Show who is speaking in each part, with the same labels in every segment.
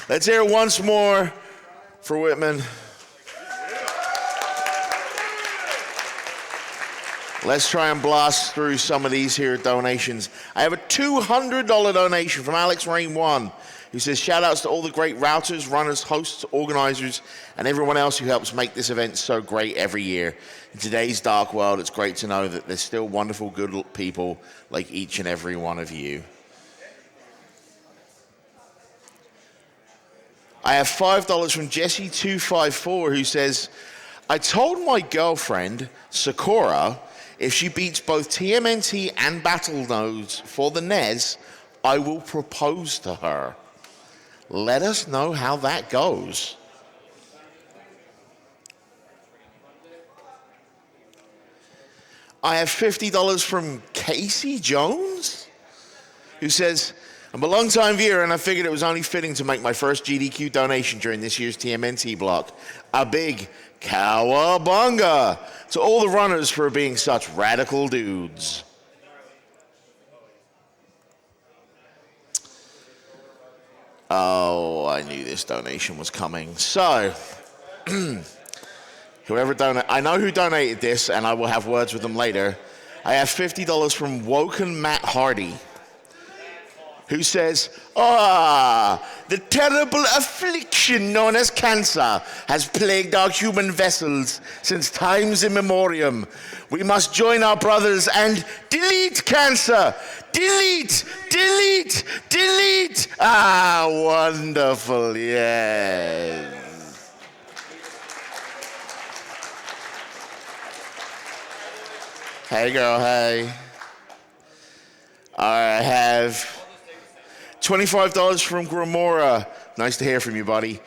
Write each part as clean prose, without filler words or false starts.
Speaker 1: Let's hear it once more for Whitman. Let's try and blast through some of these here donations. I have a $200 donation from Alex Rain 1, who says, shout outs to all the great routers, runners, hosts, organizers, and everyone else who helps make this event so great every year. In today's dark world, it's great to know that there's still wonderful, good people like each and every one of you. I have $5 from Jesse254, who says, I told my girlfriend, Sakura, if she beats both TMNT and Battlenodes for the NES, I will propose to her. Let us know how that goes. I have $50 from Casey Jones, who says, I'm a long-time viewer, and I figured it was only fitting to make my first GDQ donation during this year's TMNT block. A big cowabunga to all the runners for being such radical dudes. Oh, I knew this donation was coming. So, whoever donated, I know who donated this, and I will have words with them later. I have $50 from Woken Matt Hardy, who says, the terrible affliction known as cancer has plagued our human vessels since times immemorial. We must join our brothers and delete cancer. Delete, delete, delete. Ah, wonderful, yes. Hey, girl, hey. I have $25 from Gramora. Nice to hear from you, buddy.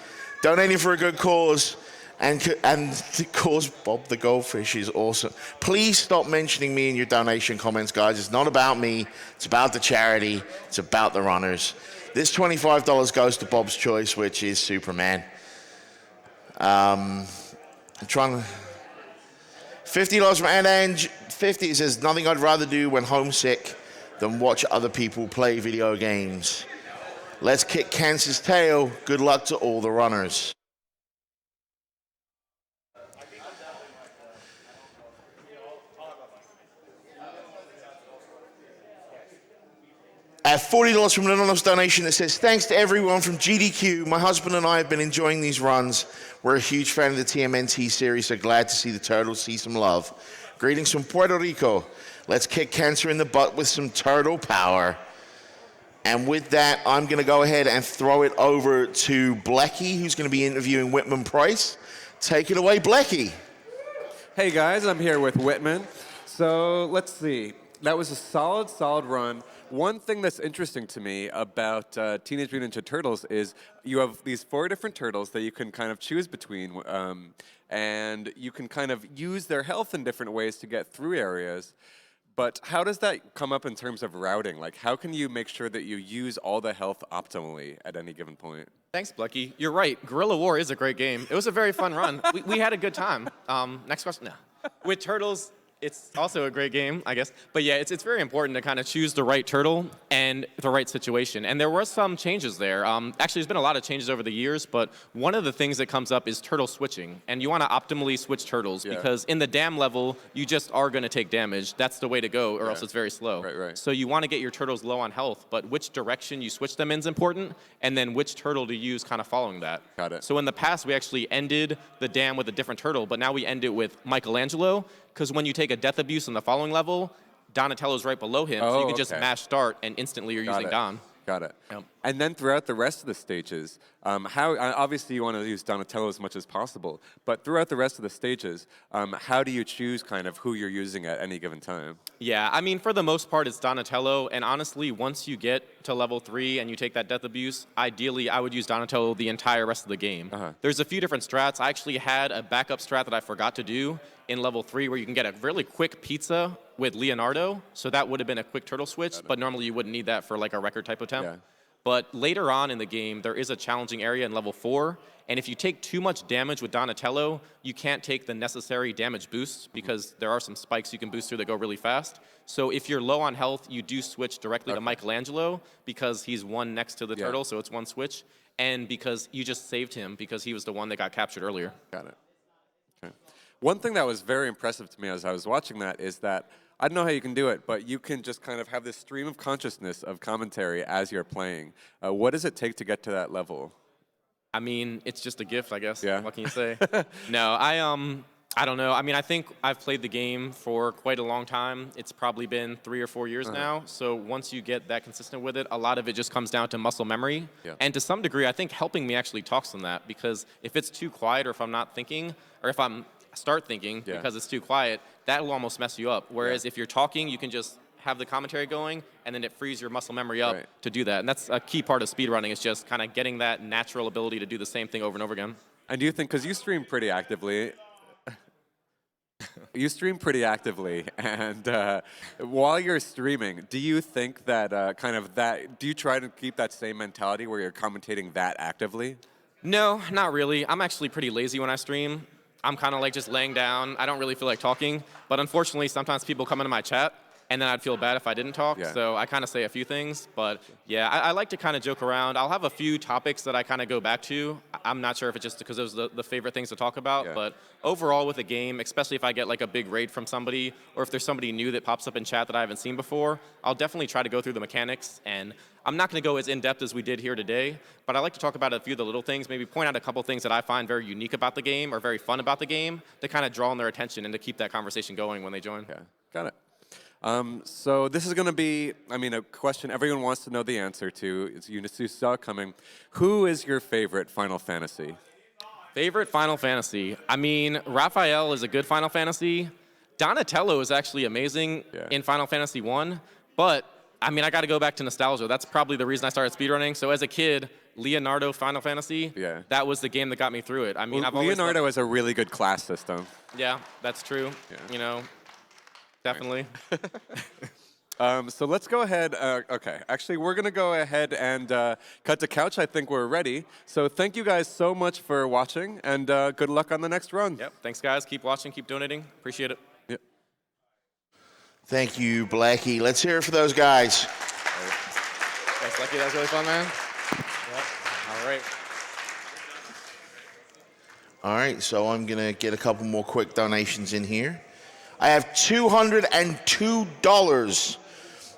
Speaker 1: Donating for a good cause and to cause Bob the Goldfish is awesome. Please stop mentioning me in your donation comments, guys. It's not about me. It's about the charity. It's about the runners. This $25 goes to Bob's choice, which is Superman. I'm trying to... $50 from Ange. 50 says, nothing I'd rather do when homesick than watch other people play video games. Let's kick cancer's tail. Good luck to all the runners. I have $40 from an anonymous donation that says, thanks to everyone from GDQ. My husband and I have been enjoying these runs. We're a huge fan of the TMNT series, so glad to see the turtles see some love. Greetings from Puerto Rico. Let's kick cancer in the butt with some turtle power. And with that, I'm going to go ahead and throw it over to Blecky, who's going to be interviewing Whitman Price. Take it away, Blecky.
Speaker 2: Hey, guys. I'm here with Whitman. So let's see. That was a solid run. One thing that's interesting to me about Teenage Mutant Ninja Turtles is you have these 4 different turtles that you can kind of choose between, and you can kind of use their health in different ways to get through areas. But how does that come up in terms of routing? Like, how can you make sure that you use all the health optimally at any given point?
Speaker 3: Thanks, Blecky. You're right. Guerrilla War is a great game. It was a very fun run. We had a good time. Next question. No. With Turtles, it's also a great game, I guess. But yeah, it's very important to kind of choose the right turtle and the right situation. And there were some changes there. Actually, there's been a lot of changes over the years, but one of the things that comes up is turtle switching. And you want to optimally switch turtles because in the dam level, you just are going to take damage. That's the way to go, or else it's very slow.
Speaker 2: Right.
Speaker 3: So you want to get your turtles low on health, but which direction you switch them in is important, and then which turtle to use kind of following that.
Speaker 2: Got it.
Speaker 3: So in the past, we actually ended the dam with a different turtle, but now we end it with Michelangelo, because when you take a death abuse on the following level, Donatello's right below him, so you can just mash start and instantly you're using Don.
Speaker 2: Got it.
Speaker 3: Yep.
Speaker 2: And then throughout the rest of the stages, obviously you want to use Donatello as much as possible, but throughout the rest of the stages, how do you choose kind of who you're using at any given time?
Speaker 3: Yeah, I mean, for the most part, it's Donatello, and honestly, once you get to level 3 and you take that death abuse, ideally, I would use Donatello the entire rest of the game. There's a few different strats. I actually had a backup strat that I forgot to do in level 3 where you can get a really quick pizza with Leonardo, so that would have been a quick turtle switch, but normally you wouldn't need that for like a record type attempt.
Speaker 2: Yeah.
Speaker 3: But later on in the game, there is a challenging area in level 4, and if you take too much damage with Donatello, you can't take the necessary damage boosts because there are some spikes you can boost through that go really fast. So if you're low on health, you do switch directly to Michelangelo because he's one next to the turtle, so it's one switch. and because you just saved him because he was the one that got captured earlier.
Speaker 2: Got it. Okay. One thing that was very impressive to me as I was watching that is that I don't know how you can do it, but you can just kind of have this stream of consciousness of commentary as you're playing. What does it take to get to that level?
Speaker 3: I mean, it's just a gift, I guess.
Speaker 2: Yeah.
Speaker 3: What can you say? No, I don't know. I mean, I think I've played the game for quite a long time. It's probably been 3 or 4 years now. So once you get that consistent with it, a lot of it just comes down to muscle memory.
Speaker 2: Yeah.
Speaker 3: And to some degree, I think helping me actually talks on that, because if it's too quiet or if I'm not thinking, or if I'm start thinking because it's too quiet, that will almost mess you up. Whereas if you're talking, you can just have the commentary going, and then it frees your muscle memory up to do that. And that's a key part of speedrunning, is just kind of getting that natural ability to do the same thing over and over again.
Speaker 2: And do you think, because you stream pretty actively, and while you're streaming, do you think that do you try to keep that same mentality where you're commentating that actively?
Speaker 3: No, not really. I'm actually pretty lazy when I stream. I'm kind of like just laying down. I don't really feel like talking. But unfortunately, sometimes people come into my chat, and then I'd feel bad if I didn't talk.
Speaker 2: Yeah.
Speaker 3: So I kind of say a few things. But yeah, I like to kind of joke around. I'll have a few topics that I kind of go back to. I'm not sure if it's just because those are the favorite things to talk about.
Speaker 2: Yeah.
Speaker 3: But overall with a game, especially if I get like a big raid from somebody, or if there's somebody new that pops up in chat that I haven't seen before, I'll definitely try to go through the mechanics. And I'm not going to go as in-depth as we did here today, but I like to talk about a few of the little things, maybe point out a couple things that I find very unique about the game or very fun about the game to kind of draw on their attention and to keep that conversation going when they join.
Speaker 2: Yeah, got it. So this is going to be, a question everyone wants to know the answer to. You saw it coming. Who is your favorite Final Fantasy?
Speaker 3: Favorite Final Fantasy? I mean, Raphael is a good Final Fantasy. Donatello is actually amazing in Final Fantasy 1, but I mean, I got to go back to nostalgia. That's probably the reason I started speedrunning. So as a kid, Leonardo Final Fantasy, that was the game that got me through it. I mean,
Speaker 2: well, Leonardo is a really good class system.
Speaker 3: Yeah, that's true. Yeah. You know, definitely.
Speaker 2: So let's go ahead. Okay, actually, we're going to go ahead and cut to couch. I think we're ready. So thank you guys so much for watching, and good luck on the next run.
Speaker 3: Yep, thanks, guys. Keep watching, keep donating. Appreciate it.
Speaker 2: Yep.
Speaker 1: Thank you, Blackie. Let's hear it for those guys.
Speaker 3: Thanks, Blackie. That was really fun, man. Yep. All right.
Speaker 1: All right, so I'm going to get a couple more quick donations in here. I have $202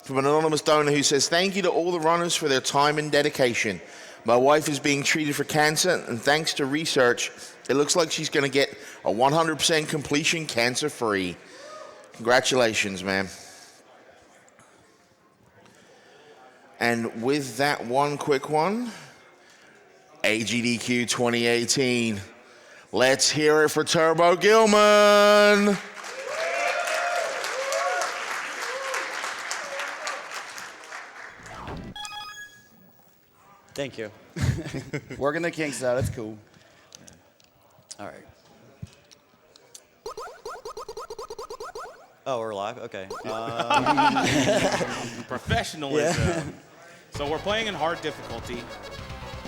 Speaker 1: from an anonymous donor who says, thank you to all the runners for their time and dedication. My wife is being treated for cancer, and thanks to research, it looks like she's going to get a 100% completion cancer-free. Congratulations, man. And with that one quick one, AGDQ 2018. Let's hear it for Turbo Gilman.
Speaker 4: Thank you. Working the kinks out, it's cool. All right. Oh, we're live? Okay.
Speaker 5: Professionalism. Yeah. So we're playing in hard difficulty,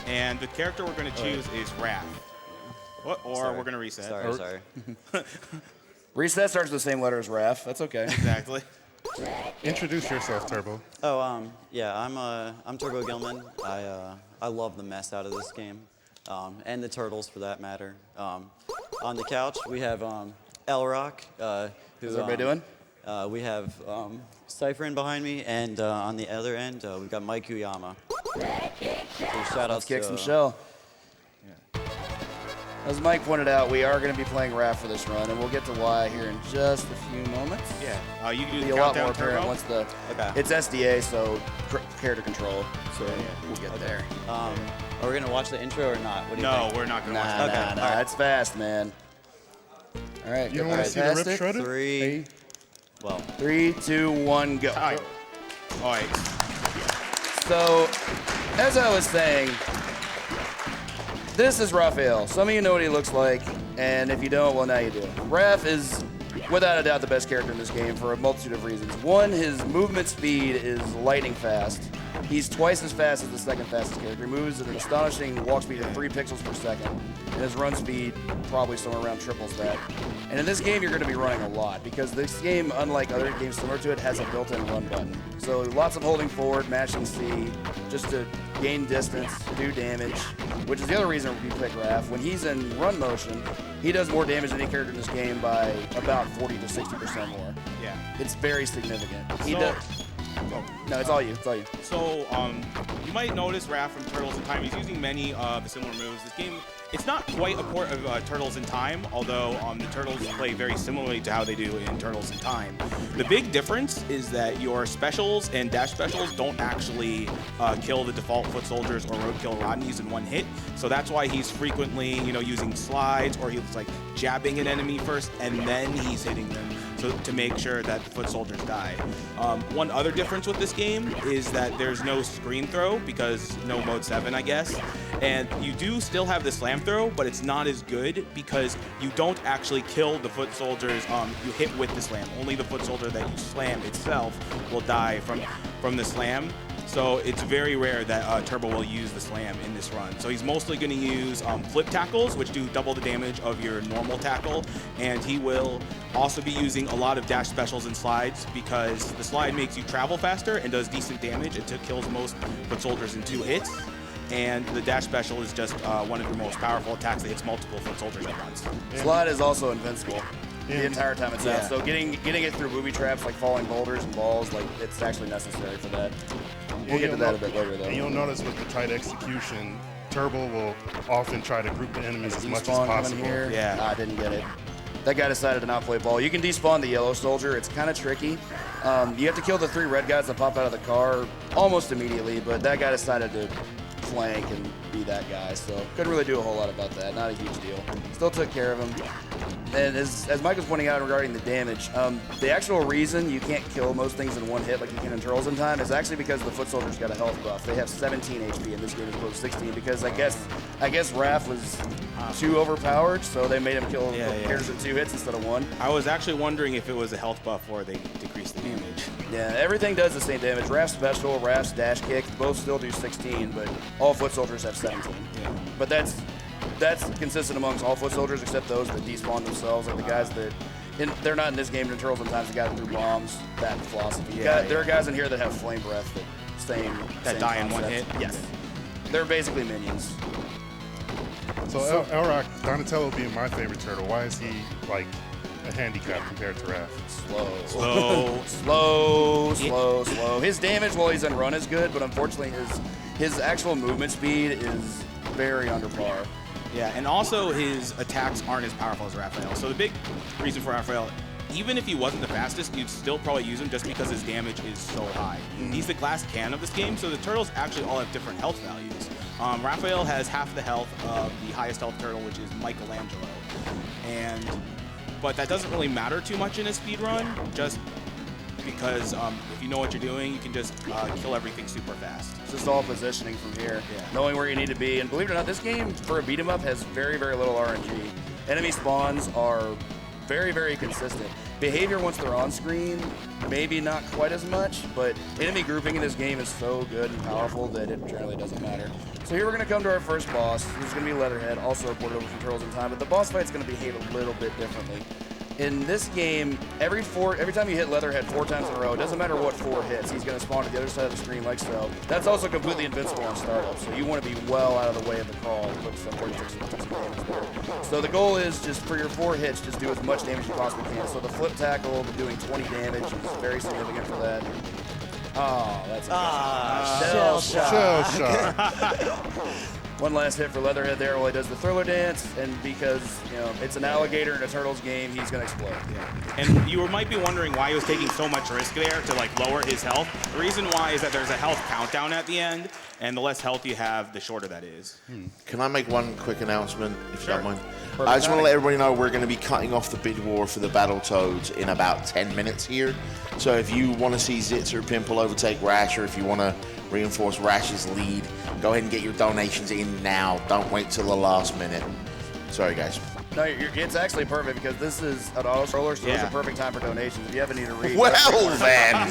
Speaker 5: and the character we're going to choose is Raph. Or we're going to reset.
Speaker 4: Sorry. Reset starts with the same letter as Raph. That's okay.
Speaker 5: Exactly.
Speaker 6: Introduce yourself, Turbo.
Speaker 4: Oh, yeah, I'm Turbo Gilman. I love the mess out of this game, and the turtles for that matter. On the couch we have L-Rock. How's everybody doing? We have Cypher in behind me, and on the other end we've got Mike Uyama. So shout
Speaker 7: Let's kick some shell. As Mike pointed out, we are going to be playing Raph for this run, and we'll get to why here in just a few moments.
Speaker 5: Yeah, you can do
Speaker 7: It'll
Speaker 5: the
Speaker 7: be a lot more
Speaker 5: countdown,
Speaker 7: apparent
Speaker 5: Turbo.
Speaker 7: once the it's SDA, so character control. So we'll get there.
Speaker 4: Are we going to watch the intro or not? What do you
Speaker 5: No,
Speaker 4: think?
Speaker 5: we're not going to watch that.
Speaker 7: Nah, it's fast, man. All right,
Speaker 6: You don't want to see the rip shredder?
Speaker 7: Three, 2, 1, go.
Speaker 5: All right.
Speaker 7: So, as I was saying, this is Raphael. Some of you know what he looks like, and if you don't, well, now you do. Raph is, without a doubt, the best character in this game for a multitude of reasons. One, his movement speed is lightning fast. He's twice as fast as the second fastest character. He moves at an astonishing walk speed of 3 pixels per second, and his run speed probably somewhere around triples that. And in this game, you're going to be running a lot because this game, unlike other games similar to it, has a built-in run button. So lots of holding forward, mashing C, just to gain distance, do damage, which is the other reason we pick Raph. When he's in run motion, he does more damage than any character in this game by about 40 to 60% more.
Speaker 5: Yeah.
Speaker 7: It's very significant. He
Speaker 5: So-
Speaker 7: does. No, it's all you. It's all you.
Speaker 5: So you might notice Raph from Turtles in Time. He's using many of the similar moves. This game, it's not quite a port of Turtles in Time, although the Turtles play very similarly to how they do in Turtles in Time. The big difference is that your specials and dash specials don't actually kill the default foot soldiers or roadkill Rodneys in one hit. So that's why he's frequently, using slides, or he's like jabbing an enemy first and then he's hitting them. So to make sure that the foot soldiers die. One other difference with this game is that there's no screen throw because no mode 7, I guess. And you do still have the slam throw, but it's not as good because you don't actually kill the foot soldiers you hit with the slam. Only the foot soldier that you slam itself will die from the slam. So it's very rare that Turbo will use the slam in this run. So he's mostly going to use flip tackles, which do double the damage of your normal tackle. And he will also be using a lot of dash specials and slides because the slide makes you travel faster and does decent damage. It kills most foot soldiers in 2 hits. And the dash special is just one of your most powerful attacks that hits multiple foot soldiers at once.
Speaker 7: Slide is also invincible the entire time it's
Speaker 5: Yeah.
Speaker 7: out. So getting it through booby traps like falling boulders and balls, like it's actually necessary for that. We'll get to that a bit later though.
Speaker 6: And you'll notice with the tight execution, Turbo will often try to group the enemies as much as
Speaker 7: Despawn coming
Speaker 6: possible.
Speaker 7: here.
Speaker 5: Yeah.
Speaker 7: I didn't get it. That guy decided to not play ball. You can despawn the yellow soldier. It's kind of tricky. You have to kill the 3 red guys that pop out of the car almost immediately, but that guy decided to flank and be that guy, so couldn't really do a whole lot about that. Not a huge deal. Still took care of him. And as Mike was pointing out regarding the damage, the actual reason you can't kill most things in one hit like you can in Turtles in Time is actually because the foot soldiers got a health buff. They have 17 HP in this game as opposed to 16 because I guess Raph was too overpowered, so they made him kill characters in 2 hits instead of 1.
Speaker 5: I was actually wondering if it was a health buff or they decreased the damage.
Speaker 7: Yeah, everything does the same damage. Raph's special, Raph's dash kick, both still do 16, but all foot soldiers have 17.
Speaker 5: Yeah.
Speaker 7: But that's consistent amongst all foot soldiers except those that despawn themselves, like the guys that they're not in this game in Turtles and Times. The guys that threw bombs, that philosophy. There are guys in here that have flame breath, that
Speaker 5: die in one hit.
Speaker 7: Yes, they're basically minions.
Speaker 6: So Elrock, Donatello being my favorite turtle, why is he like a handicap compared to Raph?
Speaker 7: Slow. His damage while he's in run is good, but unfortunately his actual movement speed is very under par.
Speaker 5: Yeah, and also his attacks aren't as powerful as Raphael. So the big reason for Raphael, even if he wasn't the fastest, you'd still probably use him just because his damage is so high. He's the glass can of this game, so the turtles actually all have different health values. Raphael has half the health of the highest health turtle, which is Michelangelo. But that doesn't really matter too much in a speed run, just because if you know what you're doing, you can just kill everything super fast.
Speaker 7: It's just all positioning from here, knowing where you need to be. And believe it or not, this game, for a beat 'em up, has very, very little RNG. Enemy spawns are very, very consistent. Behavior once they're on screen, maybe not quite as much, but enemy grouping in this game is so good and powerful that it generally doesn't matter. So here we're going to come to our first boss, who's going to be Leatherhead, also reported over from Turtles in Time, but the boss fight's going to behave a little bit differently. In this game, every time you hit Leatherhead 4 times in a row, it doesn't matter what 4 hits, he's going to spawn to the other side of the screen like so. That's also completely invincible on startup, so you want to be well out of the way of the crawl. Looks like took some damage there. So the goal is just for your 4 hits, just do as much damage as you possibly can. So the flip tackle, doing 20 damage is very significant for that. Oh, that's
Speaker 4: Shell shot.
Speaker 7: One last hit for Leatherhead there while he does the thriller dance, and because it's an alligator in a Turtles game, he's gonna explode.
Speaker 5: Yeah. And you might be wondering why he was taking so much risk there to like lower his health. The reason why is that there's a health countdown at the end, and the less health you have, the shorter that is.
Speaker 1: Can I make one quick announcement, if you don't mind?
Speaker 7: Perfect
Speaker 1: I just want to
Speaker 7: timing.
Speaker 1: let everybody know we're going to be cutting off the bid war for the Battletoads in about 10 minutes here. So if you want to see Zitz or Pimple overtake Rash, or if you want to reinforce Rash's lead, go ahead and get your donations in now. Don't wait till the last minute. Sorry, guys.
Speaker 7: No, it's actually perfect because this is an auto scroller, so it's
Speaker 5: Yeah.
Speaker 7: a perfect time for donations. If you ever need to read.
Speaker 1: Well, then.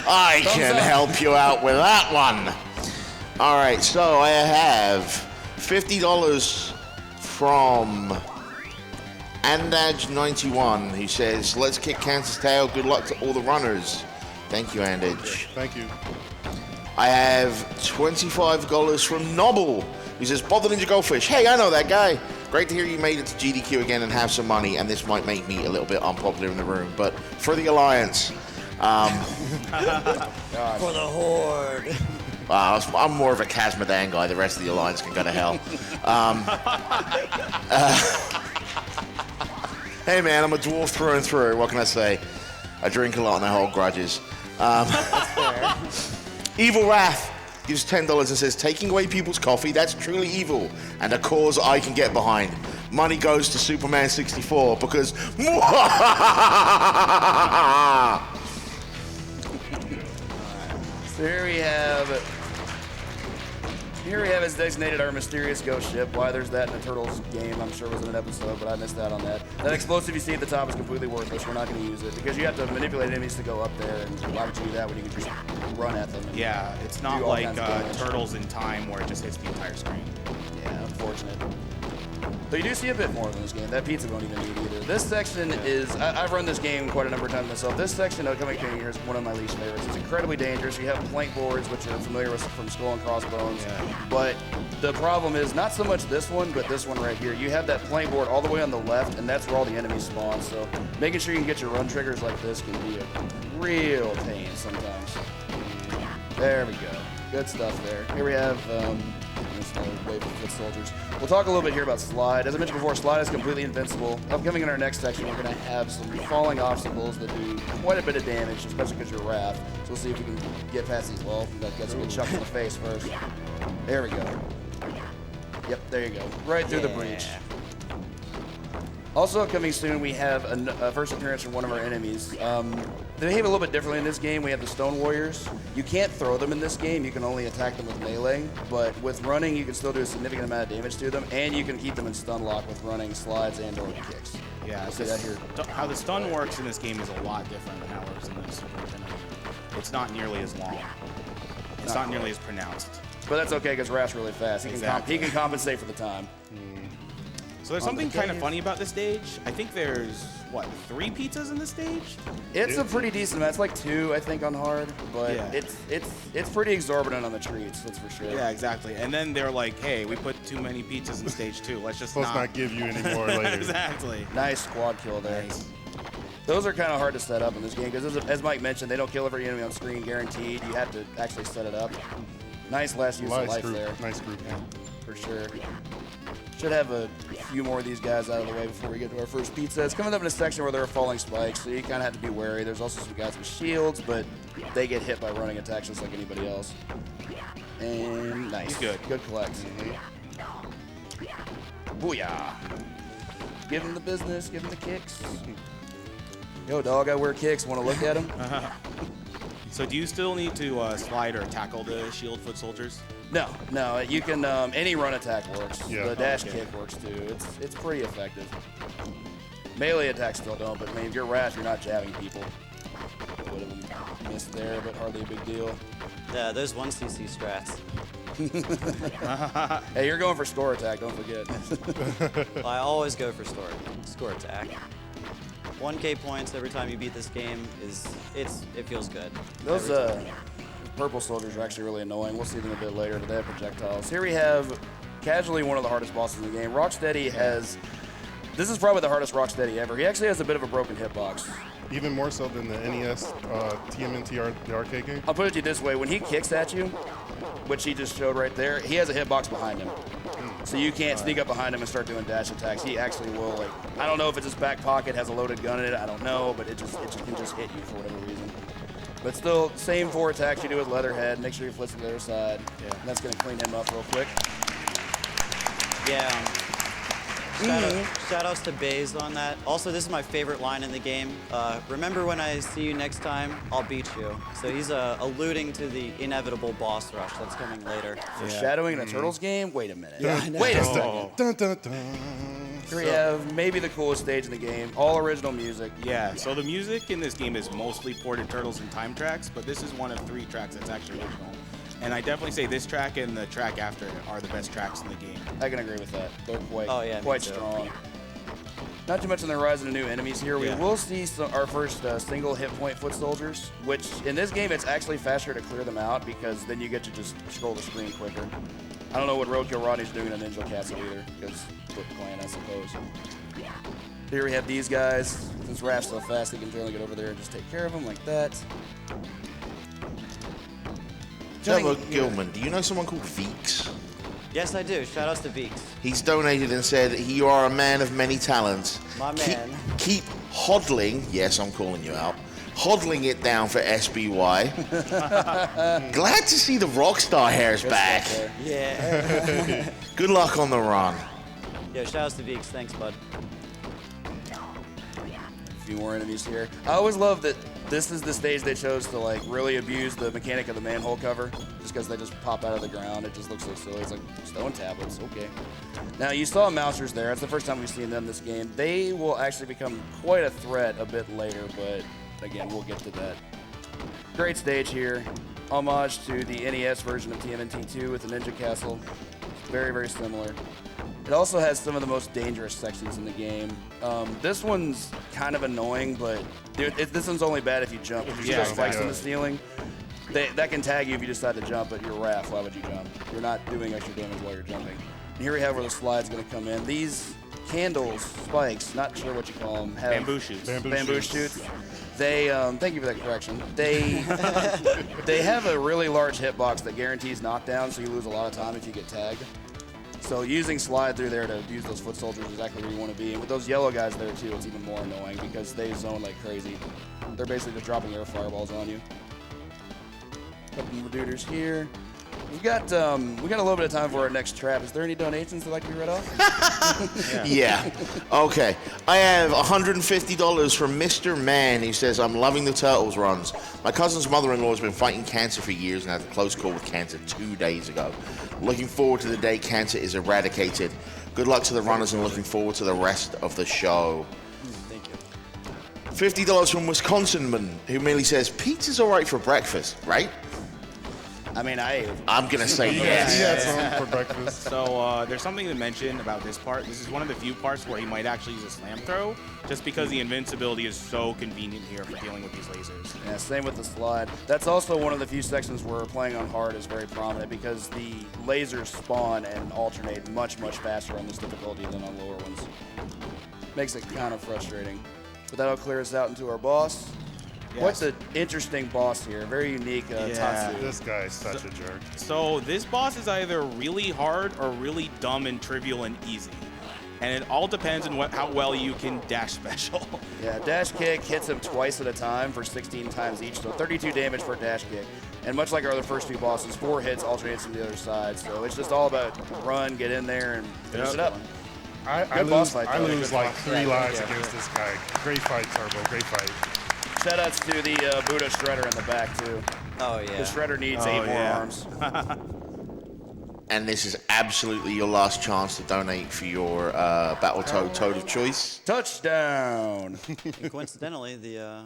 Speaker 1: I can
Speaker 7: up.
Speaker 1: help you out with that one. All right, so I have $50 from Andage91, who says, let's kick Kansas tail. Good luck to all the runners. Thank you, Andage.
Speaker 6: Thank you.
Speaker 1: I have $25 from Nobble, who says, Bob the Ninja Goldfish. Hey, I know that guy. Great to hear you made it to GDQ again and have some money, and this might make me a little bit unpopular in the room, but for the Alliance.
Speaker 4: For the Horde.
Speaker 1: I'm more of a Kazmadan guy. The rest of the Alliance can go to hell. Hey, man, I'm a dwarf through and through. What can I say? I drink a lot and I hold grudges. Evil Wrath gives $10 and says, taking away people's coffee, that's truly evil and a cause I can get behind. Money goes to Superman 64 because...
Speaker 7: So here we have as designated our mysterious ghost ship. Why there's that in the Turtles game, I'm sure was in an episode, but I missed out on that. That explosive you see at the top is completely worthless. We're not going to use it because you have to manipulate enemies to go up there, and why would you do that when you can just run at them?
Speaker 5: Yeah, it's not like Turtles in Time where it just hits the entire screen.
Speaker 7: Yeah, unfortunate. But you do see a bit more in this game. That pizza won't even need either. This section is, I've run this game quite a number of times myself. This section of Coming King here is one of my least favorites. It's incredibly dangerous. You have plank boards, which you're familiar with from Skull and Crossbones. Yeah. But the problem is not so much this one, but this one right here. You have that plank board all the way on the left, and that's where all the enemies spawn. So making sure you can get your run triggers like this can be a real pain sometimes. There we go. Good stuff there. Here we have wave of foot soldiers. We'll talk a little bit here about Slide. As I mentioned before, Slide is completely invincible. Upcoming in our next section, we're going to have some falling obstacles that do quite a bit of damage, especially because you're Raph. So we'll see if we can get past these. Well, that gets a good chuck in the face first. There we go. Yep, there you go. Right through the breach. Also coming soon, we have a first appearance from one of our enemies. They behave a little bit differently in this game. We have the Stone Warriors. You can't throw them in this game. You can only attack them with melee. But with running, you can still do a significant amount of damage to them, and you can keep them in stun lock with running, slides, and/or kicks.
Speaker 5: Yeah,
Speaker 7: see that here.
Speaker 5: How the stun works in this game is a lot different than how it works in the Super Nintendo. It's not nearly as long. It's not nearly as pronounced.
Speaker 7: But that's okay because Raph's really fast. He can compensate for the time.
Speaker 5: So there's something kind of funny about this stage. I think there's, 3 pizzas in this stage?
Speaker 7: It's a pretty decent amount. It's like 2, I think, on hard. But yeah. it's pretty exorbitant on the treats, that's for sure.
Speaker 5: Yeah, exactly. And then they're like, hey, we put too many pizzas in stage 2. Let's just
Speaker 6: not give you any more later.
Speaker 5: Exactly.
Speaker 7: Nice squad kill there.
Speaker 5: Nice.
Speaker 7: Those are kind of hard to set up in this game because, as Mike mentioned, they don't kill every enemy on screen, guaranteed. You have to actually set it up. Nice last use of life there.
Speaker 6: Nice group, yeah.
Speaker 7: For sure. Should have a few more of these guys out of the way before we get to our first pizza. It's coming up in a section where there are falling spikes, so you kind of have to be wary. There's also some guys with shields, but they get hit by running attacks just like anybody else. And nice.
Speaker 5: Good.
Speaker 7: Good collect. Booyah. Give him the business. Give him the kicks. Yo, dog, I wear kicks. Want to look at him?
Speaker 5: So do you still need to slide or tackle the shield foot soldiers?
Speaker 7: No, you can, any run attack works.
Speaker 6: Yeah.
Speaker 7: The dash kick works too. It's pretty effective. Melee attacks still don't, but I mean, if you're Raph, you're not jabbing people. Would have missed there, but hardly a big deal.
Speaker 4: Yeah, there's 1cc strats.
Speaker 7: Hey, you're going for score attack, don't forget.
Speaker 4: Well, I always go for score attack. 1K points every time you beat this game it feels good.
Speaker 7: Those purple soldiers are actually really annoying. We'll see them a bit later, but they have projectiles. Here we have casually one of the hardest bosses in the game. Rocksteady has, this is probably the hardest Rocksteady ever. He actually has a bit of a broken hitbox.
Speaker 6: Even more so than the NES TMNT, the arcade game?
Speaker 7: I'll put it to you this way. When he kicks at you, which he just showed right there, he has a hitbox behind him. So you can't sneak up behind him and start doing dash attacks. He actually will, I don't know if it's his back pocket, has a loaded gun in it, I don't know, but it can just hit you for whatever reason. But still, same 4 attacks you do with Leatherhead. Make sure you flip to the other side. Yeah. And that's going to clean him up real quick.
Speaker 4: Yeah. Shout outs to Baze on that. Also, this is my favorite line in the game. Remember when I see you next time, I'll beat you. So he's alluding to the inevitable boss rush that's coming later.
Speaker 7: Foreshadowing in a Turtles game? Wait a minute.
Speaker 6: Yeah.
Speaker 7: Wait a second.
Speaker 6: Dun, dun, dun.
Speaker 7: Here we have maybe the coolest stage in the game. All original music.
Speaker 5: Yeah, so the music in this game is mostly ported Turtles in Time tracks, but this is one of 3 tracks that's actually original. And I definitely say this track and the track after it are the best tracks in the game.
Speaker 7: I can agree with that. They're quite,
Speaker 4: me
Speaker 7: quite
Speaker 4: too.
Speaker 7: strong. Not too much on the horizon of new enemies here. We will see our first single hit point foot soldiers, which in this game it's actually faster to clear them out because then you get to just scroll the screen quicker. I don't know what Roadkill Rodney's doing in Ninja Castle either, because Foot Clan, I suppose. Here we have these guys. Since Raph's so fast, he can generally get over there and just take care of them like that.
Speaker 1: Gilman, do you know someone called Veeks?
Speaker 4: Yes, I do. Shout outs to Beaks.
Speaker 1: He's donated and said, you are a man of many talents.
Speaker 4: My man.
Speaker 1: Keep hodling, yes, I'm calling you out, hodling it down for SBY. Glad to see the Rockstar hairs back.
Speaker 4: Yeah.
Speaker 1: Good luck on the run.
Speaker 4: Yo, shout outs to Beaks. Thanks, bud.
Speaker 7: A few more enemies here. I always love that this is the stage they chose to like really abuse the mechanic of the manhole cover, just because they just pop out of the ground. It just looks so silly. It's like stone tablets. Okay. Now you saw Mousers there. It's the first time we've seen them this game. They will actually become quite a threat a bit later, but again, we'll get to that. Great stage here. Homage to the NES version of TMNT 2 with the Ninja Castle. It's very, very similar. It also has some of the most dangerous sections in the game. This one's kind of annoying, but dude, this one's only bad if you jump. If you see those spikes in the ceiling, that can tag you if you decide to jump, but you're Raph, why would you jump? You're not doing extra damage while you're jumping. And here we have where the slide's going to come in. These candles, spikes, not sure what you call them, have
Speaker 5: Bamboo shoots.
Speaker 7: Bamboo shoots. They, thank you for that correction. They, they have a really large hitbox that guarantees knockdown, so you lose a lot of time if you get tagged. So using slide through there to use those foot soldiers is exactly where you want to be. And with those yellow guys there too, it's even more annoying because they zone like crazy. They're basically just dropping air fireballs on you. Couple more duders here. We got a little bit of time for our next trap. Is there any donations that like to be read off?
Speaker 1: Yeah. Okay. I have $150 from Mr. Man. He says, I'm loving the Turtles runs. My cousin's mother-in-law has been fighting cancer for years and had a close call with cancer 2 days ago. Looking forward to the day cancer is eradicated. Good luck to the runners and looking forward to the rest of the show.
Speaker 4: Thank you.
Speaker 1: $50 from Wisconsinman, who merely says, pizza's all right for breakfast, right?
Speaker 7: I mean,
Speaker 1: I'm going to say yes.
Speaker 6: He had some for breakfast.
Speaker 5: So there's something to mention about this part. This is one of the few parts where he might actually use a slam throw, just because the invincibility is so convenient here for dealing with these lasers.
Speaker 7: Yeah, same with the slide. That's also one of the few sections where playing on hard is very prominent because the lasers spawn and alternate much, much faster on this difficulty than on lower ones. Makes it kind of frustrating. But that'll clear us out into our boss.
Speaker 5: Yes.
Speaker 7: What's an interesting boss here? Very unique Tatsu.
Speaker 6: This guy's such a jerk.
Speaker 5: So this boss is either really hard or really dumb and trivial and easy. And it all depends on how well you can dash special.
Speaker 7: Yeah, dash kick hits him twice at a time for 16 times each, so 32 damage for dash kick. And much like our other first two bosses, 4 hits alternates from the other side. So it's just all about run, get in there, and finish it up.
Speaker 6: I
Speaker 7: boss fight, though.
Speaker 6: lose like 3 lives
Speaker 7: Yeah.
Speaker 6: against this guy. Great fight, Turbo. Great fight.
Speaker 7: Shoutouts to the Buddha Shredder in the back, too.
Speaker 4: Oh,
Speaker 7: The
Speaker 4: yeah.
Speaker 7: Shredder needs 8 more arms.
Speaker 1: And this is absolutely your last chance to donate for your Battletoad Toad of Choice.
Speaker 7: Touchdown!
Speaker 4: And coincidentally, the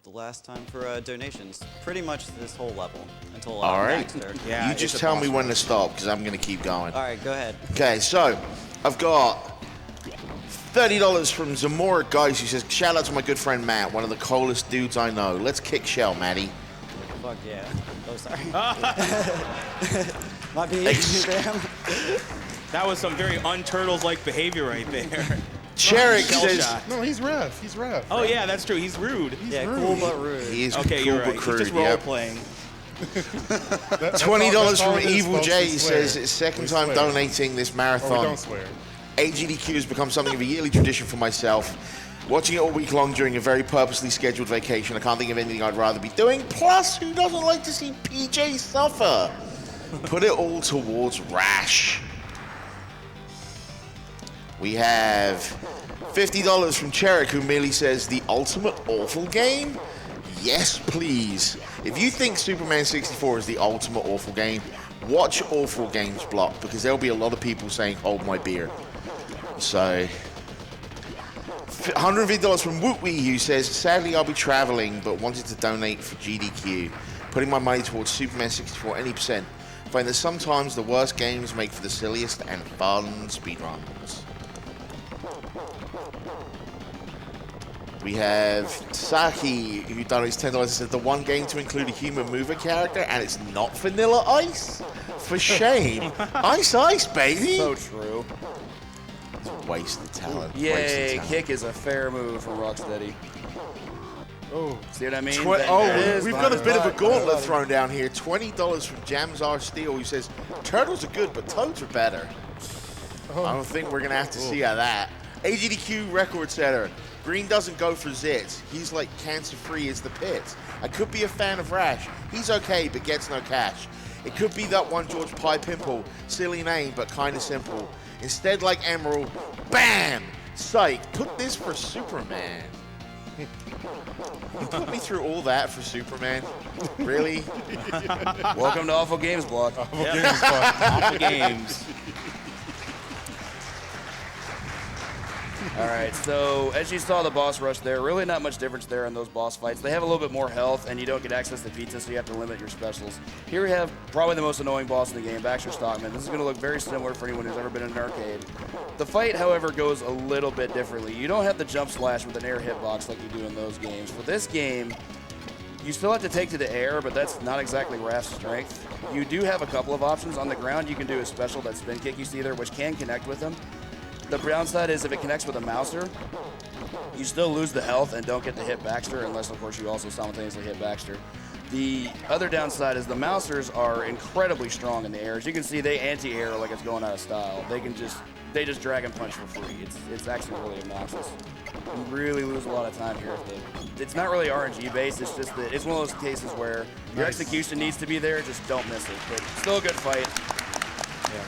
Speaker 4: last time for donations, pretty much this whole level until
Speaker 1: All right.
Speaker 4: Baxter.
Speaker 5: Yeah,
Speaker 1: You
Speaker 5: it's
Speaker 1: just
Speaker 5: a
Speaker 1: tell
Speaker 5: boss
Speaker 1: me when
Speaker 5: rush.
Speaker 1: to stop, because I'm going to keep going.
Speaker 4: All right, go ahead.
Speaker 1: Okay, so I've got $30 from Zamora Guys, who says, shout out to my good friend Matt, one of the coolest dudes I know. Let's kick shell, Matty.
Speaker 4: Fuck yeah. Oh, sorry. My behavior, Graham.
Speaker 5: That was some very unturtles-like behavior right there.
Speaker 1: Cherrick
Speaker 5: Shell
Speaker 1: says,
Speaker 5: shot.
Speaker 6: No, he's ref. He's ref.
Speaker 5: Oh yeah, that's true. He's rude.
Speaker 4: Yeah, cool but rude.
Speaker 1: he is
Speaker 5: Okay,
Speaker 1: cool
Speaker 5: you're
Speaker 1: but
Speaker 5: right. He's
Speaker 1: crude.
Speaker 5: just
Speaker 1: Yep.
Speaker 5: role-playing.
Speaker 6: That's
Speaker 1: $20
Speaker 6: all
Speaker 1: from
Speaker 6: it is,
Speaker 1: Evil
Speaker 6: folks.
Speaker 1: J
Speaker 6: We swear.
Speaker 1: says, it's second
Speaker 6: We
Speaker 1: time
Speaker 6: swear.
Speaker 1: donating this
Speaker 6: Oh, we
Speaker 1: marathon.
Speaker 6: don't swear.
Speaker 1: AGDQ has become something of a yearly tradition for myself. Watching it all week long during a very purposely scheduled vacation, I can't think of anything I'd rather be doing. Plus, who doesn't like to see PJ suffer? Put it all towards Rash. We have $50 from Cherrick, who merely says, the ultimate awful game? Yes, please. If you think Superman 64 is the ultimate awful game, watch Awful Games Block, because there'll be a lot of people saying, hold my beer. So, $150 from Wootwee, who says, sadly I'll be traveling, but wanted to donate for GDQ. Putting my money towards Superman 64 any percent. Find that sometimes the worst games make for the silliest and fun speedruns. We have Saki, who donates $10 and says, the one game to include a human mover character, and it's not Vanilla Ice? For shame. Ice, baby!
Speaker 7: So true.
Speaker 1: Wasted talent.
Speaker 7: Yay,
Speaker 1: wasted talent.
Speaker 7: kick is a fair move from Rocksteady.
Speaker 6: Oh,
Speaker 7: See what I mean?
Speaker 1: We've got a bit of a gauntlet thrown down here. $20 from Jamzar Steel, who says, turtles are good, but toads are better. I don't think we're going to have to see that. AGDQ record setter. Green doesn't go for zits. He's like cancer-free as the pits. I could be a fan of Rash. He's okay, but gets no cash. It could be that one George Pie Pimple. Silly name, but kind of simple. Instead, like Emerald, bam! Psych, put this for Superman. You put me through all that for Superman? Really?
Speaker 7: Welcome to Awful Games Block.
Speaker 5: Awful games.
Speaker 7: All right, so as you saw the boss rush there, really not much difference there in those boss fights. They have a little bit more health, and you don't get access to pizza, so you have to limit your specials. Here we have probably the most annoying boss in the game, Baxter Stockman. This is going to look very similar for anyone who's ever been in an arcade. The fight, however, goes a little bit differently. You don't have the jump slash with an air hitbox like you do in those games. For this game, you still have to take to the air, but that's not exactly Raph's strength. You do have a couple of options. On the ground, you can do a special, that spin kick you see there, which can connect with him. The downside is if it connects with a mouser, you still lose the health and don't get to hit Baxter, unless, of course, you also simultaneously hit Baxter. The other downside is the mousers are incredibly strong in the air. As you can see, they anti-air like it's going out of style. They just drag and punch for free. It's actually really obnoxious. You really lose a lot of time here. It's not really RNG based. It's just that it's one of those cases where your execution needs to be there. Just don't miss it. But still a good fight. Yeah,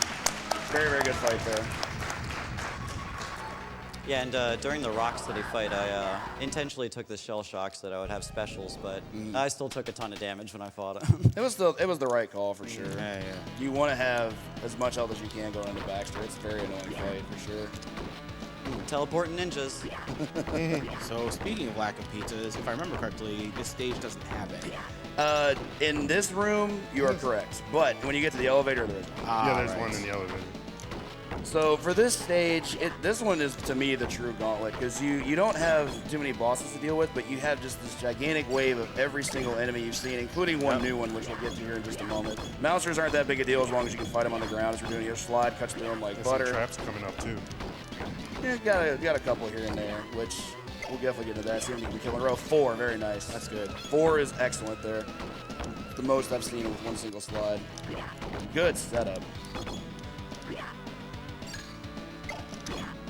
Speaker 7: very, very good fight there.
Speaker 4: Yeah, and during the Rocksteady fight, I intentionally took the shell shock so that I would have specials, but I still took a ton of damage when I fought him.
Speaker 7: It was the right call for sure.
Speaker 5: Yeah.
Speaker 7: You want to have as much health as you can going into Baxter. It's a very annoying fight for sure.
Speaker 4: Teleporting ninjas.
Speaker 5: So speaking of lack of pizzas, if I remember correctly, this stage doesn't have any.
Speaker 7: In this room, you are correct, but when you get to the elevator, there is.
Speaker 6: Yeah, there's one in the elevator.
Speaker 7: So for this stage, this one is to me the true gauntlet because you don't have too many bosses to deal with, but you have just this gigantic wave of every single enemy you've seen, including one new one, which we'll get to here in just a moment. Mousers aren't that big a deal as long as you can fight them on the ground. As you're doing your slide, cuts through them like
Speaker 6: There's
Speaker 7: butter.
Speaker 6: some traps coming up too.
Speaker 7: Yeah, got a couple here and there, which we'll definitely get into that. See if we can kill in a row. 4, very nice. That's good. 4 is excellent there. The most I've seen with one single slide. Good setup.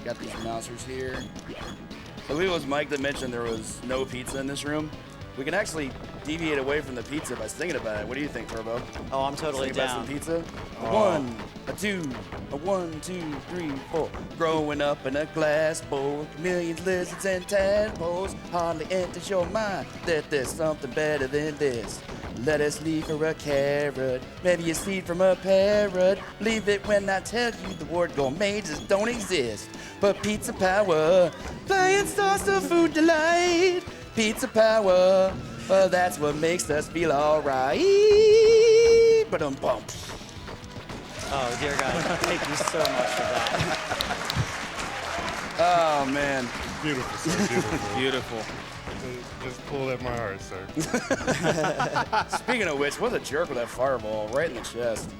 Speaker 7: Got these mousers here. I believe it was Mike that mentioned there was no pizza in this room. We can actually deviate away from the pizza by singing about it. What do you think, Turbo?
Speaker 4: Oh, I'm totally
Speaker 7: Sing about
Speaker 4: down.
Speaker 7: some pizza? A 1, a 2, a 1, 2, 3, 4. Growing up in a glass bowl, millions lizards and tadpoles. Hardly enters your mind that there's something better than this. Lettuce leaf or a carrot, maybe a seed from a parrot. Leave it when I tell you the word gourmet just don't exist. But pizza power, flying stars of food delight. Pizza power, well that's what makes us feel alright. Ba-dum-bum.
Speaker 4: Oh, dear God. Thank you so much for that.
Speaker 7: Oh man.
Speaker 6: Beautiful, sir. Beautiful.
Speaker 5: Beautiful.
Speaker 6: Just pulled at my heart, sir.
Speaker 7: Speaking of which, what a jerk with that fireball right in the chest.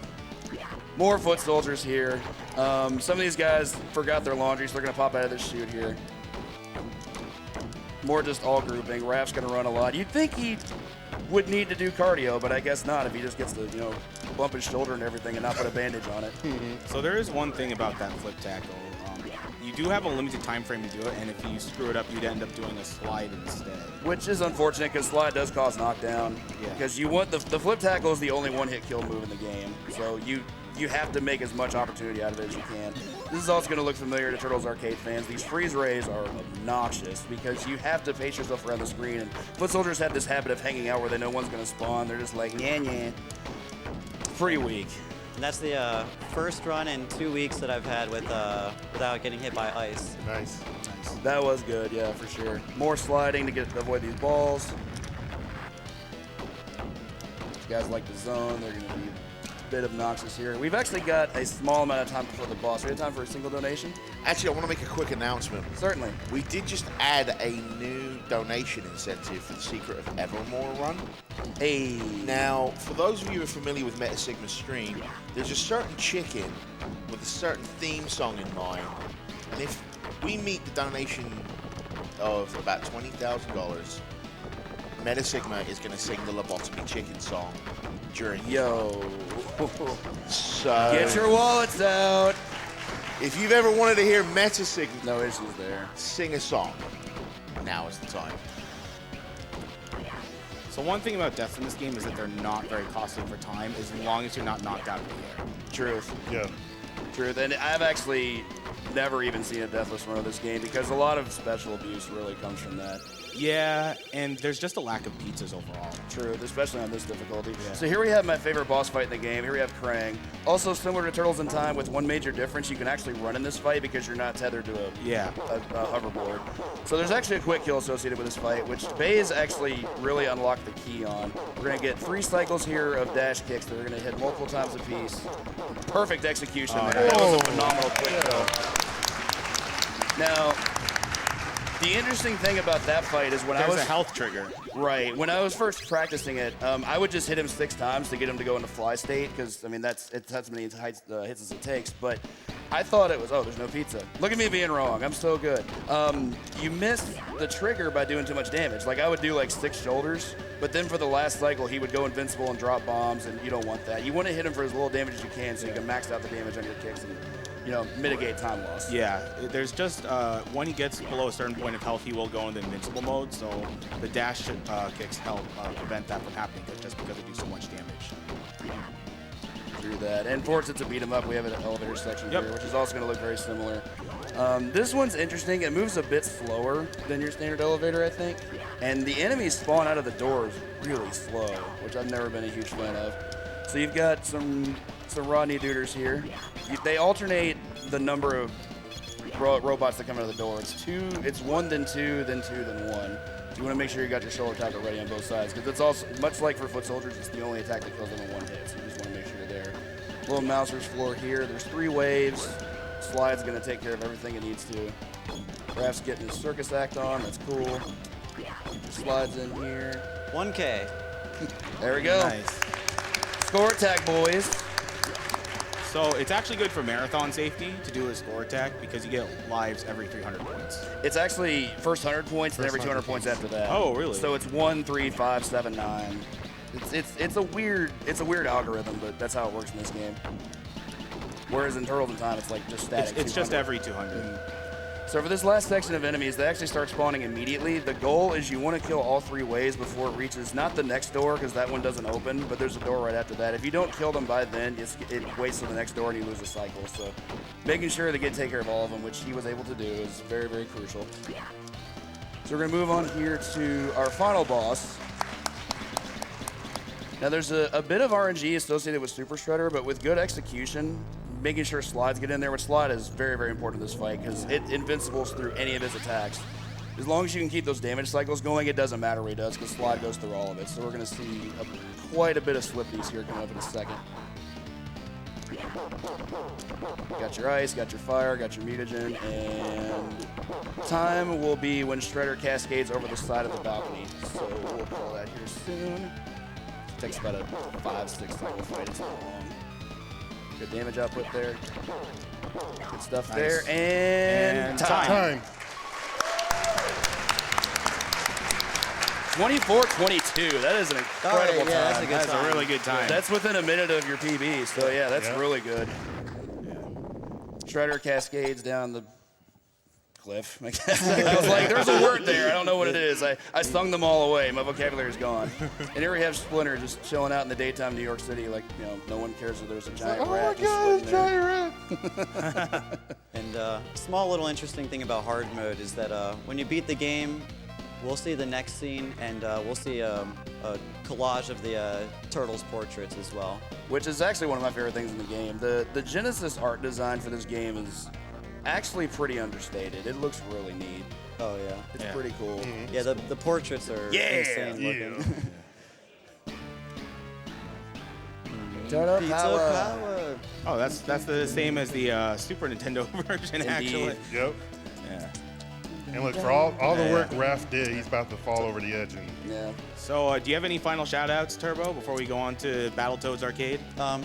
Speaker 7: More foot soldiers here. Some of these guys forgot their laundry, so they're gonna pop out of this chute here. More just all grouping. Raph's gonna run a lot. You'd think he would need to do cardio, but I guess not if he just gets to, bump his shoulder and everything and not put a bandage on it.
Speaker 5: So there is one thing about that flip tackle. You do have a limited time frame to do it, and if you screw it up, you'd end up doing a slide instead.
Speaker 7: Which is unfortunate because slide does cause knockdown.
Speaker 5: Yeah.
Speaker 7: Because you want the flip tackle is the only one-hit kill move in the game. So you have to make as much opportunity out of it as you can. This is also going to look familiar to Turtles Arcade fans. These freeze rays are obnoxious because you have to pace yourself around the screen. And foot soldiers have this habit of hanging out where they know one's going to spawn. They're just like, yeah. Pretty weak.
Speaker 4: And that's the first run in 2 weeks that I've had with without getting hit by ice.
Speaker 6: Nice.
Speaker 7: That was good, yeah, for sure. More sliding to avoid these balls. These guys like the zone. They're going to be a bit obnoxious here. We've actually got a small amount of time before the boss. We have time for a single donation?
Speaker 1: Actually, I want to make a quick announcement.
Speaker 7: Certainly.
Speaker 1: We did just add a new donation incentive for the Secret of Evermore run.
Speaker 7: Hey.
Speaker 1: Now, for those of you who are familiar with Meta Sigma's stream, there's a certain chicken with a certain theme song in mind. And if we meet the donation of about $20,000, Meta Sigma is going to sing the Lobotomy Chicken song during his
Speaker 7: Yo.
Speaker 1: run. So,
Speaker 7: Get your wallets out.
Speaker 1: if you've ever wanted to hear Meta Sigma
Speaker 7: No issues there.
Speaker 1: sing a song, now is the time.
Speaker 5: So one thing about deaths in this game is that they're not very costly for time, as long as you're not knocked out of the air.
Speaker 7: Truth.
Speaker 6: Yeah.
Speaker 7: Truth. And I've actually never even seen a deathless run of this game because a lot of special abuse really comes from that.
Speaker 5: Yeah, and there's just a lack of pizzas overall.
Speaker 7: Truth, especially on this difficulty. So here we have my favorite boss fight in the game. Here we have Krang. Also similar to Turtles in Time with one major difference. You can actually run in this fight because you're not tethered to a hoverboard. So there's actually a quick kill associated with this fight, which Baze actually really unlocked the key on. We're going to get 3 cycles here of dash kicks that are going to hit multiple times a piece. Perfect execution there. That was a phenomenal quick kill. Now, the interesting thing about that fight is when I was
Speaker 5: a health trigger.
Speaker 7: Right. When I was first practicing it, I would just hit him 6 times to get him to go into fly state because, I mean, that's as many hits as it takes. But I thought it was, oh, there's no pizza. Look at me being wrong. I'm so good. You miss the trigger by doing too much damage. Like, I would do, like, 6 shoulders, but then for the last cycle, he would go invincible and drop bombs, and you don't want that. You want to hit him for as little damage as you can so you can max out the damage on your kicks and, you know, mitigate time loss.
Speaker 5: Yeah, there's just, when he gets below a certain point of health, he will go into invincible mode, so the dash kicks help prevent that from happening just because they do so much damage.
Speaker 7: Through that. And for it's a beat 'em up, we have an elevator section here, which is also going to look very similar. This one's interesting. It moves a bit slower than your standard elevator, I think. And the enemies spawn out of the doors really slow, which I've never been a huge fan of. So you've got some Rodney Dooders here. They alternate the number of robots that come out of the door. It's 1, then 2, then 2, then 1. So you want to make sure you got your shoulder tackle ready on both sides, because it's also, much like for foot soldiers, it's the only attack that kills them in 1 hit. So you just want to make sure you're there. Little Mouser's floor here. There's 3 waves. Slide's going to take care of everything it needs to. Raph's getting his circus act on. That's cool. Slides in here.
Speaker 4: 1K.
Speaker 7: There we go.
Speaker 5: Nice.
Speaker 7: Score attack, boys.
Speaker 5: So it's actually good for marathon safety to do a score attack because you get lives every 300 points.
Speaker 7: It's actually first 100 points and every 200 points after that.
Speaker 5: Oh, really?
Speaker 7: So it's 1, 3, 5, 7, 9. It's a weird algorithm, but that's how it works in this game. Whereas in Turtles in Time, it's like just static.
Speaker 5: It's just every 200.
Speaker 7: So for this last section of enemies, they actually start spawning immediately. The goal is you want to kill all 3 waves before it reaches not the next door, because that one doesn't open, but there's a door right after that. If you don't kill them by then, it waits till the next door and you lose a cycle. So making sure to take care of all of them, which he was able to do, is very, very crucial. So we're going to move on here to our final boss. Now there's a bit of RNG associated with Super Shredder, but with good execution, making sure Slides get in there, which Slide is very, very important in this fight because it invincibles through any of his attacks. As long as you can keep those damage cycles going, it doesn't matter what he does because Slide goes through all of it. So we're going to see quite a bit of slippies here coming up in a second. Got your ice, got your fire, got your mutagen, and time will be when Shredder cascades over the side of the balcony. So we'll call that here soon. It takes about a 5-6 cycle fight. It's not long. Good damage output there. Good stuff there. And time. 24-22. That is an incredible time.
Speaker 4: That's a good
Speaker 5: That's
Speaker 4: time.
Speaker 5: a really good time.
Speaker 7: That's within a minute of your PB. So yeah, that's really good. Shredder cascades down the cliff. I guess. I was like, there's a word there. I don't know what it is. I sung them all away. My vocabulary's gone. And here we have Splinter just chilling out in the daytime New York City, like, you know, no one cares if there's a giant rat. Oh my God, giant rat.
Speaker 4: And a small little interesting thing about hard mode is that when you beat the game, we'll see the next scene, and we'll see a collage of the Turtles portraits as well.
Speaker 7: Which is actually one of my favorite things in the game. The Genesis art design for this game is actually pretty understated. It looks really neat.
Speaker 4: Oh yeah.
Speaker 7: It's pretty cool.
Speaker 4: Yeah, the portraits are insane looking.
Speaker 7: Turtle
Speaker 4: Pizza power.
Speaker 5: Oh, that's the same as the Super Nintendo version, actually.
Speaker 6: Yep.
Speaker 5: Yeah.
Speaker 6: And look, for all the work Raph did, he's about to fall over the edge. And
Speaker 7: Yeah.
Speaker 5: So, do you have any final shout-outs, Turbo, before we go on to Battletoads Arcade?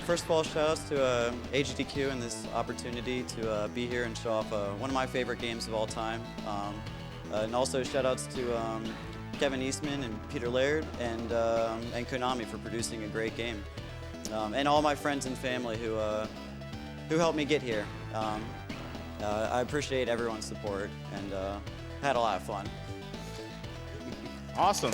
Speaker 4: First of all, shout-outs to AGDQ and this opportunity to be here and show off one of my favorite games of all time. And also shout-outs to Kevin Eastman and Peter Laird and Konami for producing a great game. And all my friends and family who helped me get here. I appreciate everyone's support and had a lot of fun.
Speaker 5: Awesome.